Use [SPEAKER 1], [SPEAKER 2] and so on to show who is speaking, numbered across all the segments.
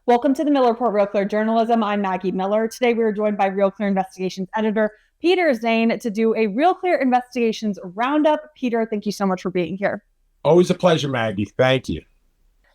[SPEAKER 1] Welcome to the Miller Report, Real Clear Journalism. I'm Maggie Miller. Today we are joined by Real Clear Investigations editor Peder Zane to do a Real Clear Investigations Roundup. Peder, thank you so much for being here.
[SPEAKER 2] Always a pleasure, Maggie. Thank you.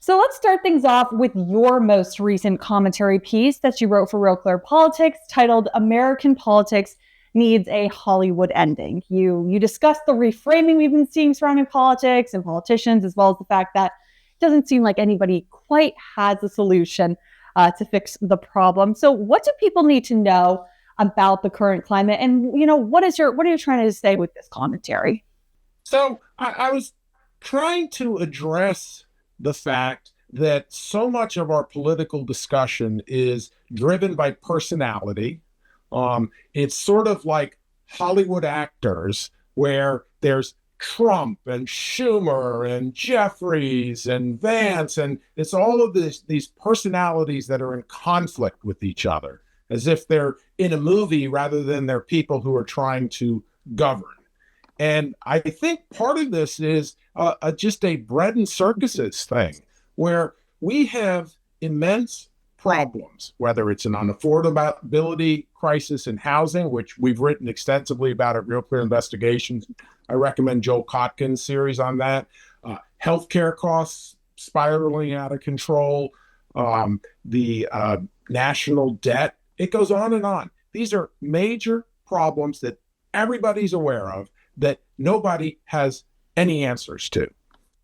[SPEAKER 1] So let's start things off with your most recent commentary piece that you wrote for RealClearPolitics titled American Politics Needs a Hollywood Ending. You discussed the reframing we've been seeing surrounding politics and politicians, as well as the fact that it doesn't seem like anybody quite has a solution to fix the problem. So what do people need to know about the current climate? And, what are you trying to say with this commentary?
[SPEAKER 2] So I was trying to address the fact that so much of our political discussion is driven by personality. It's sort of like Hollywood actors where there's Trump and Schumer and Jeffries and Vance, and it's all of these personalities that are in conflict with each other, as if they're in a movie rather than they're people who are trying to govern. And I think part of this is just a bread and circuses thing, where we have immense problems, whether it's an unaffordability crisis in housing, which we've written extensively about at Real Clear Investigations. I recommend Joel Kotkin's series on that. Healthcare costs spiraling out of control, the national debt. It goes on and on. These are major problems that everybody's aware of, that nobody has any answers to.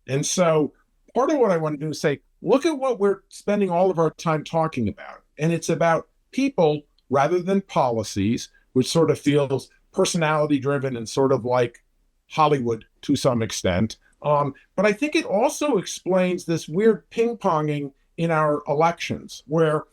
[SPEAKER 2] And so part of what I want to do is say, look at what we're spending all of our time talking about. And it's about people rather than policies, which sort of feels personality driven and sort of like Hollywood to some extent. But I think it also explains this weird ping-ponging in our elections, where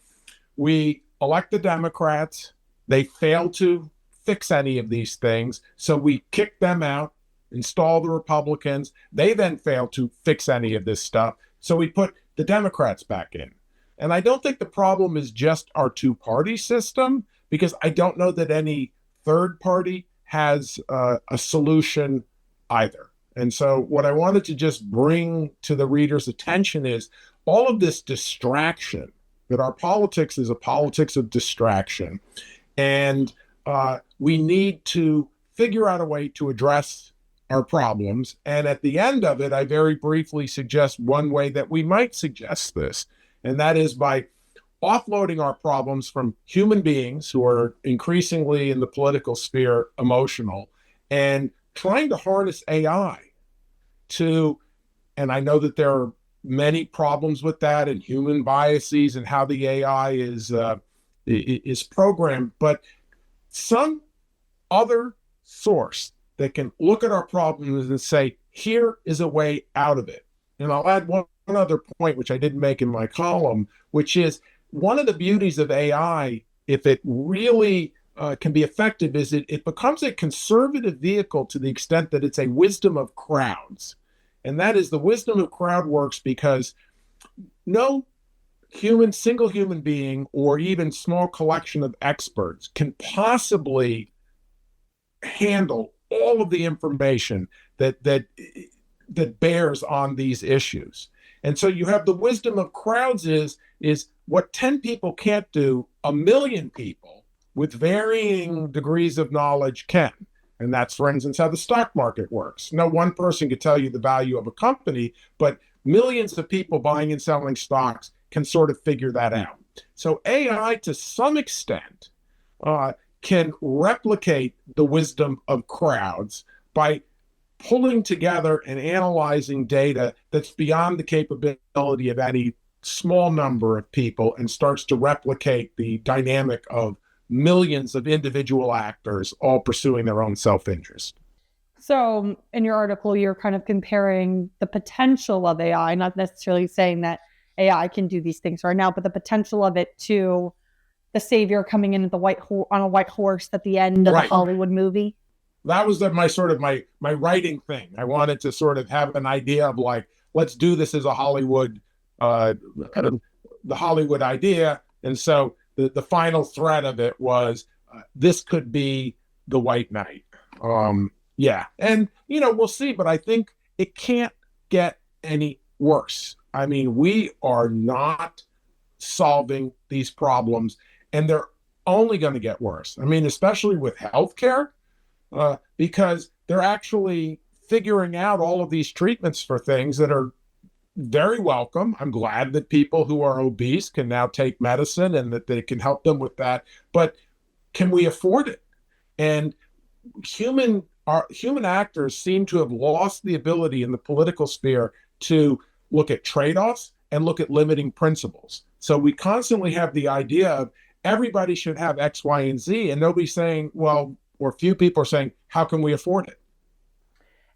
[SPEAKER 2] we elect the Democrats, they fail to fix any of these things, so we kick them out, install the Republicans, they then fail to fix any of this stuff, so we put the Democrats back in. And I don't think the problem is just our two-party system, because I don't know that any third party has a solution either. And so what I wanted to just bring to the reader's attention is all of this distraction, that our politics is a politics of distraction. And we need to figure out a way to address our problems. And at the end of it, I very briefly suggest one way that we might suggest this, and that is by offloading our problems from human beings who are increasingly in the political sphere emotional, and trying to harness AI to, and I know that there are many problems with that and human biases and how the AI is programmed, but some other source that can look at our problems and say, here is a way out of it. And I'll add one other point, which I didn't make in my column, which is one of the beauties of AI, if it really can be effective, is it becomes a conservative vehicle to the extent that it's a wisdom of crowds. And that is, the wisdom of crowd works because no single human being or even small collection of experts can possibly handle all of the information that bears on these issues. And so you have the wisdom of crowds is what 10 people can't do, 1,000,000 people with varying degrees of knowledge can. And that's, for instance, how the stock market works. No one person could tell you the value of a company, but millions of people buying and selling stocks can sort of figure that out. So AI, to some extent, can replicate the wisdom of crowds by pulling together and analyzing data that's beyond the capability of any small number of people, and starts to replicate the dynamic of millions of individual actors all pursuing their own self-interest.
[SPEAKER 1] So in your article, you're kind of comparing the potential of AI, not necessarily saying that AI can do these things right now, but the potential of it to the savior coming in at on a white horse at the end of the Hollywood movie.
[SPEAKER 2] That was my writing thing. I wanted to sort of have an idea of like, let's do this as a Hollywood, the Hollywood idea. And so the final thread of it was this could be the White Knight. Yeah. And, we'll see, but I think it can't get any worse. I mean, we are not solving these problems, and they're only going to get worse. I mean, especially with healthcare, because they're actually figuring out all of these treatments for things that are very welcome. I'm glad that people who are obese can now take medicine and that they can help them with that. But can we afford it? And human actors seem to have lost the ability in the political sphere to look at trade-offs and look at limiting principles. So we constantly have the idea of everybody should have X, Y, and Z, and nobody's saying, well, or few people are saying, how can we afford it?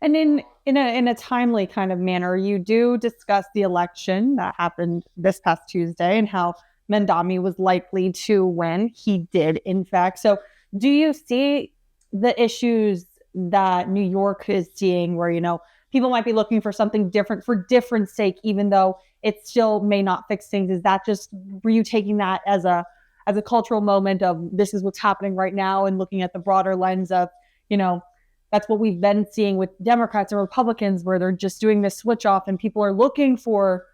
[SPEAKER 1] And in a timely kind of manner, you do discuss the election that happened this past Tuesday and how Mamdani was likely to win. He did, in fact. So do you see the issues that New York is seeing where, people might be looking for something different for different sake, even though it still may not fix things? Is that just, were you taking that as a cultural moment of this is what's happening right now and looking at the broader lens of, that's what we've been seeing with Democrats and Republicans, where they're just doing this switch off and people are looking for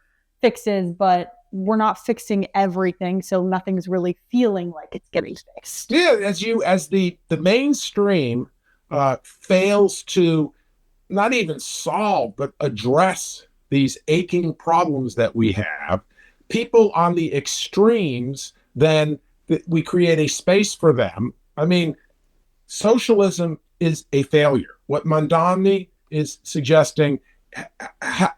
[SPEAKER 1] fixes, but we're not fixing everything. So nothing's really feeling like it's getting fixed.
[SPEAKER 2] Yeah, as the mainstream fails to not even solve, but address these aching problems that we have, people on the extremes, then we create a space for them. I mean, socialism is a failure. What Mamdani is suggesting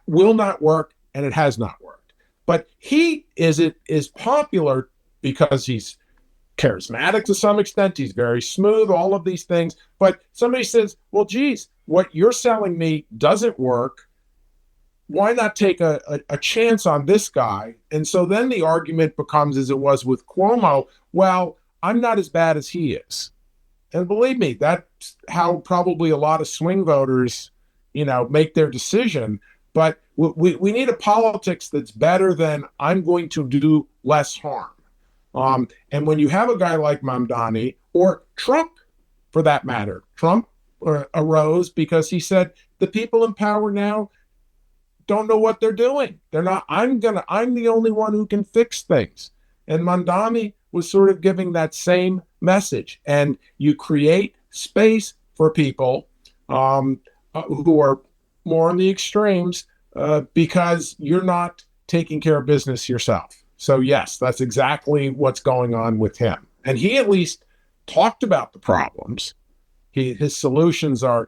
[SPEAKER 2] will not work, and it has not worked. But he is popular because he's charismatic to some extent. He's very smooth, all of these things. But somebody says, well, geez, what you're selling me doesn't work. Why not take a chance on this guy? And so then the argument becomes, as it was with Cuomo, well, I'm not as bad as he is. And believe me, that's how probably a lot of swing voters, make their decision. But we need a politics that's better than I'm going to do less harm. And when you have a guy like Mamdani, or Trump, for that matter, Trump arose because he said the people in power now don't know what they're doing. They're not. I'm the only one who can fix things. And Mamdani was sort of giving that same message. And you create space for people who are more on the extremes because you're not taking care of business yourself. So yes, that's exactly what's going on with him. And he at least talked about the problems. His solutions are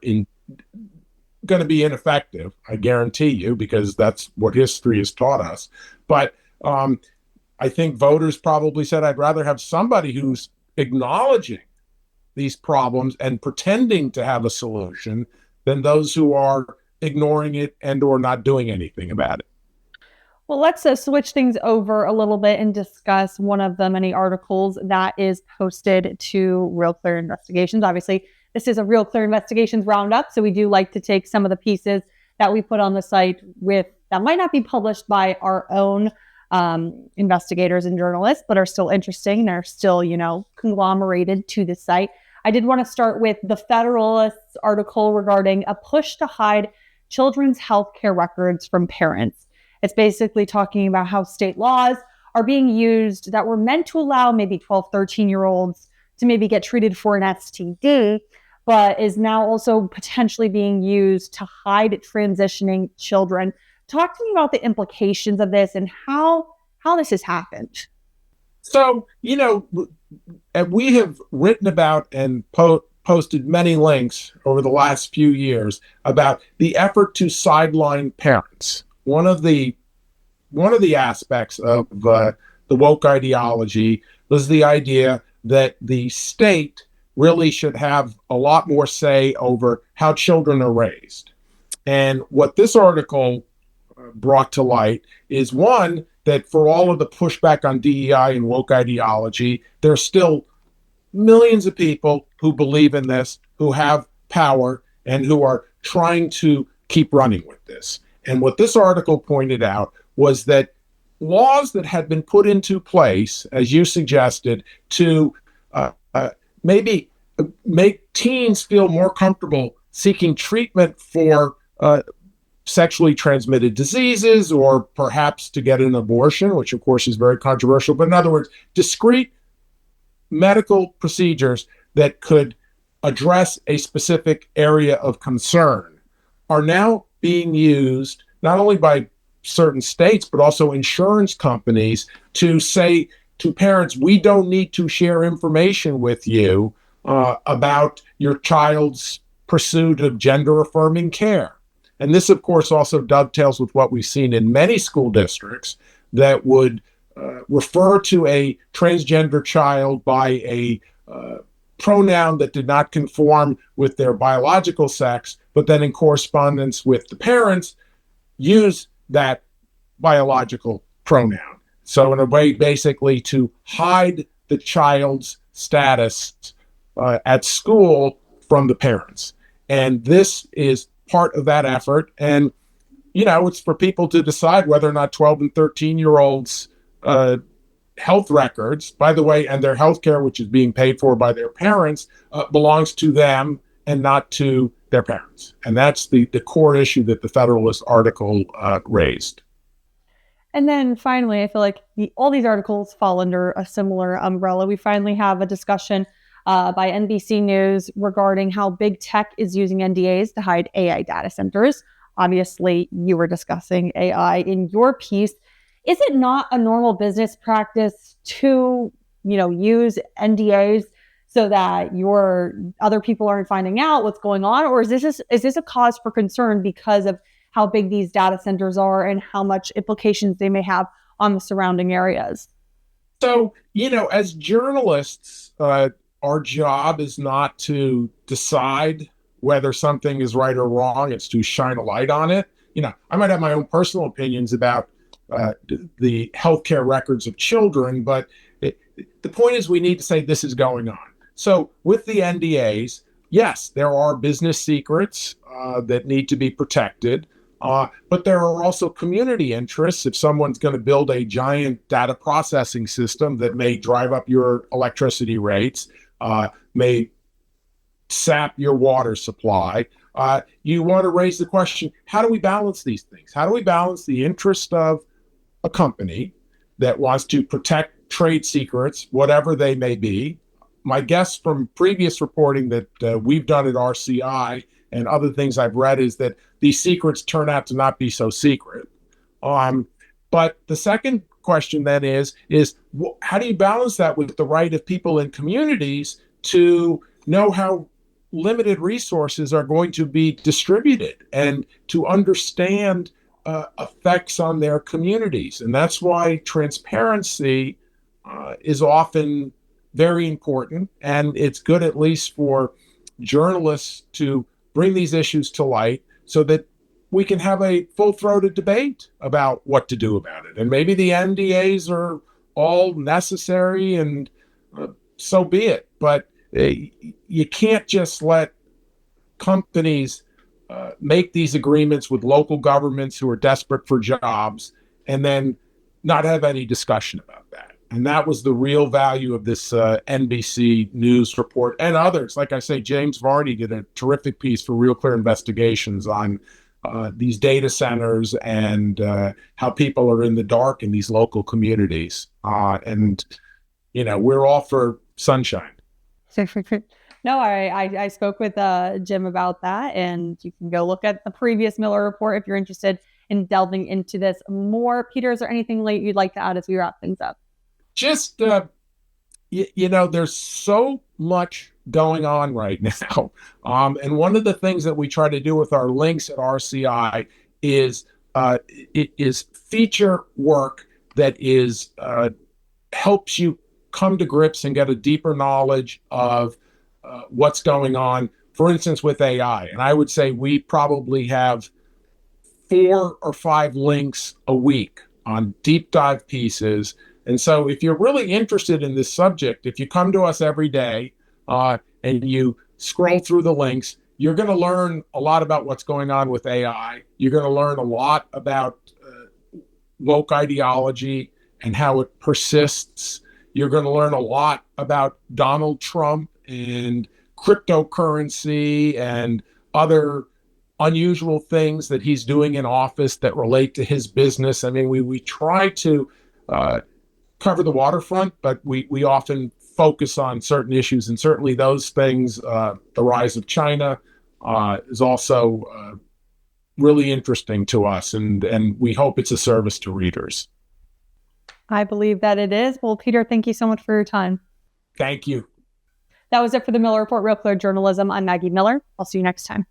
[SPEAKER 2] going to be ineffective, I guarantee you, because that's what history has taught us. But I think voters probably said, I'd rather have somebody who's acknowledging these problems and pretending to have a solution than those who are ignoring it and or not doing anything about it.
[SPEAKER 1] Well, let's switch things over a little bit and discuss one of the many articles that is posted to Real Clear Investigations. Obviously, this is a Real Clear Investigations Roundup, so we do like to take some of the pieces that we put on the site that might not be published by our own investigators and journalists, but are still interesting and are still, conglomerated to the site. I did want to start with the Federalist article regarding a push to hide children's healthcare records from parents. It's basically talking about how state laws are being used that were meant to allow maybe 12, 13-year-olds to maybe get treated for an STD, but is now also potentially being used to hide transitioning children. Talk to me about the implications of this and how this has happened.
[SPEAKER 2] So, we have written about and posted many links over the last few years about the effort to sideline parents. One of the aspects of the woke ideology was the idea that the state really should have a lot more say over how children are raised. And what this article brought to light is, one, that for all of the pushback on DEI and woke ideology, there's still millions of people who believe in this, who have power, and who are trying to keep running with this. And what this article pointed out was that laws that had been put into place, as you suggested, to maybe make teens feel more comfortable seeking treatment for sexually transmitted diseases or perhaps to get an abortion, which of course is very controversial. But in other words, discrete medical procedures that could address a specific area of concern are now being used not only by certain states, but also insurance companies to say to parents, we don't need to share information with you about your child's pursuit of gender-affirming care. And this, of course, also dovetails with what we've seen in many school districts that would refer to a transgender child by a pronoun that did not conform with their biological sex, but then in correspondence with the parents, use that biological pronoun. So in a way, basically to hide the child's status at school from the parents. And this is part of that effort. And, you know, it's for people to decide whether or not 12 and 13-year-olds health records, by the way, and their health care, which is being paid for by their parents, belongs to them and not to their parents. And that's the core issue that the Federalist article raised.
[SPEAKER 1] And then finally, I feel like all these articles fall under a similar umbrella. We finally have a discussion by NBC News regarding how big tech is using NDAs to hide AI data centers. Obviously, you were discussing AI in your piece. Is it not a normal business practice to, use NDAs so that your other people aren't finding out what's going on? Or is this a cause for concern because of how big these data centers are and how much implications they may have on the surrounding areas?
[SPEAKER 2] So, as journalists, our job is not to decide whether something is right or wrong. It's to shine a light on it. I might have my own personal opinions about the healthcare records of children, but the point is we need to say this is going on. So with the NDAs, yes, there are business secrets that need to be protected, but there are also community interests. If someone's going to build a giant data processing system that may drive up your electricity rates, may sap your water supply, you want to raise the question, how do we balance these things? How do we balance the interest of a company that wants to protect trade secrets, whatever they may be? My guess from previous reporting that we've done at RCI and other things I've read is that these secrets turn out to not be so secret. But the second question then is how do you balance that with the right of people in communities to know how limited resources are going to be distributed and to understand effects on their communities? And that's why transparency is often very important. And it's good, at least for journalists, to bring these issues to light so that we can have a full-throated debate about what to do about it. And maybe the NDAs are all necessary and so be it. But you can't just let companies make these agreements with local governments who are desperate for jobs and then not have any discussion about that. And that was the real value of this NBC News report and others. Like I say, James Varney did a terrific piece for Real Clear Investigations on these data centers and how people are in the dark in these local communities. And we're all for sunshine.
[SPEAKER 1] No, I spoke with Jim about that, and you can go look at the previous Miller report if you're interested in delving into this more. Peder, is there anything late you'd like to add as we wrap things up?
[SPEAKER 2] Just, there's so much going on right now. And one of the things that we try to do with our links at RCI is feature work that is helps you come to grips and get a deeper knowledge of what's going on, for instance, with AI. And I would say we probably have 4 or 5 links a week on deep dive pieces. And so if you're really interested in this subject, if you come to us every day and you scroll through the links, you're going to learn a lot about what's going on with AI. You're going to learn a lot about woke ideology and how it persists. You're going to learn a lot about Donald Trump and cryptocurrency and other unusual things that he's doing in office that relate to his business. I mean, we try to cover the waterfront, but we often focus on certain issues, and certainly those things, the rise of China is also really interesting to us, and we hope it's a service to readers.
[SPEAKER 1] I believe that it is. Well, Peder, thank you so much for your time.
[SPEAKER 2] Thank you.
[SPEAKER 1] That was it for the Miller Report, Real Clear Journalism. I'm Maggie Miller. I'll see you next time.